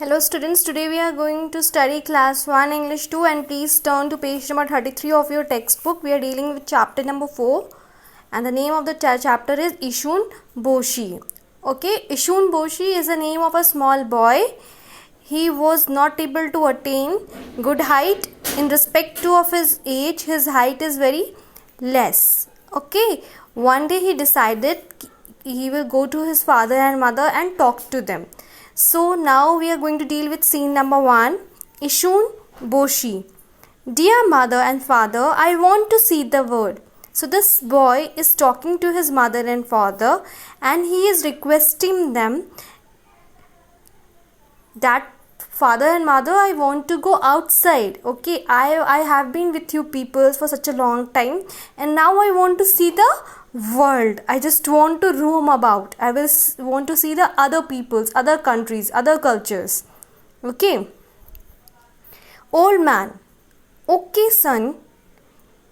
Hello students, today we are going to study class 1 English 2 and please turn to page number 33 of your textbook. We are dealing with chapter number 4 and the name of the chapter is Ishun Boshi. Okay, Ishun Boshi is the name of a small boy. He was not able to attain good height in respect to of his age. His height is very less. Okay, one day he decided he will go to his father and mother and talk to them. So now we are going to deal with scene number 1. Ishun Boshi. Dear mother and father, I want to see the world. So this boy is talking to his mother and father and he is requesting them that father and mother, I want to go outside. Okay, I have been with you people for such a long time and now I want to see the world. I just want to roam about. I will want to see the other peoples, other countries, other cultures. Okay. Old man. Okay, son.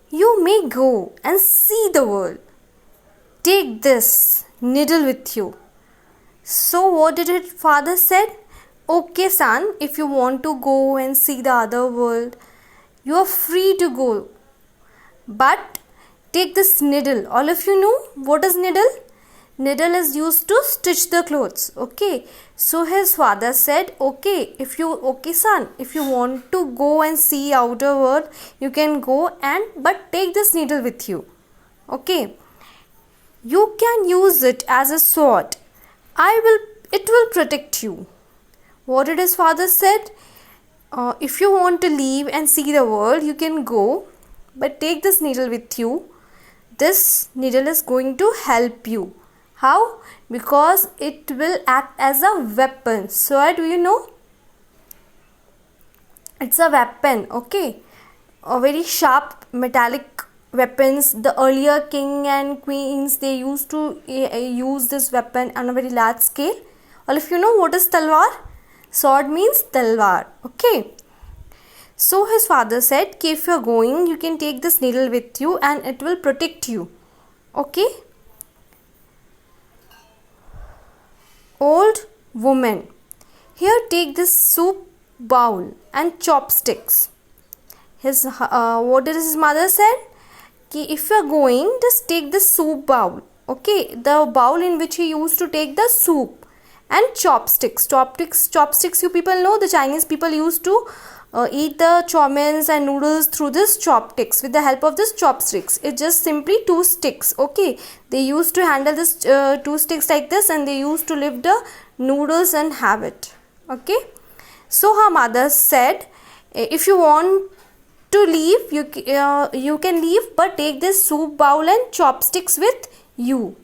You may go and see the world. Take this needle with you. So what did his father said? Okay, son, if you want to go and see the other world, you are free to go. But take this needle. All of you know what is needle? Needle is used to stitch the clothes. Okay. So his father said, okay, son, if you want to go and see outer world, you can go but take this needle with you. Okay. You can use it as a sword. It will protect you. What did his father said? If you want to leave and see the world, you can go, but take this needle with you. This needle is going to help you. How? Because it will act as a weapon. Sword, do you know? It's a weapon, okay? A very sharp metallic weapons. The earlier king and queens, they used to use this weapon on a very large scale. All of you know what is talwar? Sword means talwar. Okay. So his father said, if you are going, you can take this needle with you and it will protect you. Okay. Old woman. Here, take this soup bowl and chopsticks. What did his mother said? If you are going, just take the soup bowl. Okay. The bowl in which he used to take the soup. And chopsticks. Chopsticks, you people know, the Chinese people used to eat the chow meins and noodles through this chopsticks with the help of this chopsticks. It's just simply two sticks. Okay, they used to handle this two sticks like this and they used to lift the noodles and have it. Okay, so her mother said, if you want to leave, you can leave, but take this soup bowl and chopsticks with you.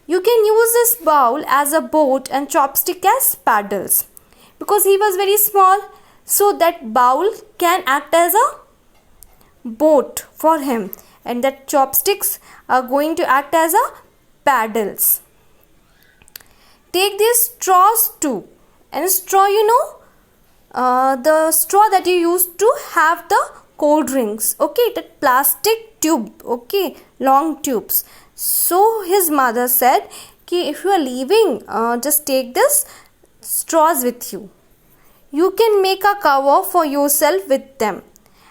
You can use this bowl as a boat and chopstick as paddles. Because he was very small, so that bowl can act as a boat for him. And that chopsticks are going to act as a paddles. Take these straws too. And straw, you know, the straw that you used to have the cold drinks. Okay, that plastic tube. Okay, long tubes. So his mother said, if you are leaving, just take this straws with you. You can make a cover for yourself with them.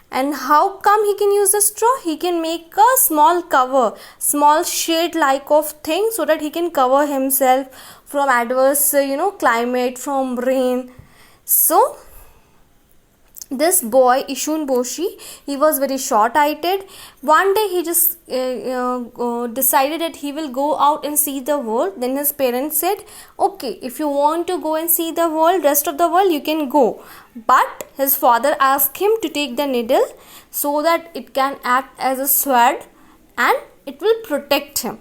And how come he can use the straw? He can make a small cover, small shade like of thing so that he can cover himself from adverse, climate, from rain. So this boy Ishun Boshi, he was very short-sighted. One day he just decided that he will go out and see the world. Then his parents said, okay, if you want to go and see the world, rest of the world, you can go. But his father asked him to take the needle so that it can act as a sword and it will protect him.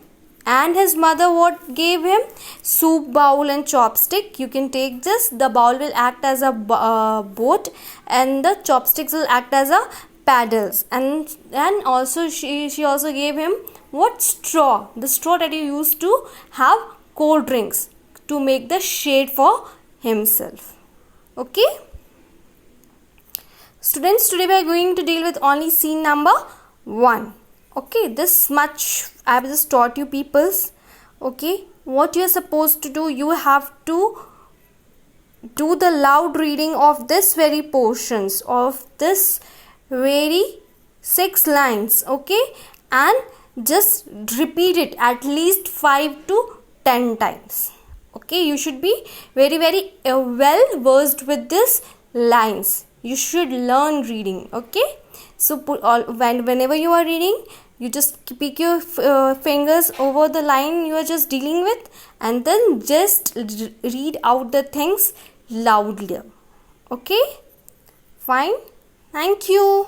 And his mother what gave him? Soup bowl and chopstick. You can take this. The bowl will act as a boat and the chopsticks will act as a paddles. And also she also gave him what? Straw. The straw that he used to have cold drinks to make the shade for himself. Okay. Students, today we are going to deal with only scene number 1. Okay, this much I have just taught you peoples. Okay, what you are supposed to do, you have to do the loud reading of this very portions of this very 6 lines, okay, and just repeat it at least 5 to 10 times. Okay, you should be very well versed with this lines. You should learn reading. Okay, so whenever you are reading, you just pick your fingers over the line you are just dealing with, and then just read out the things loudly. Okay, fine. Thank you.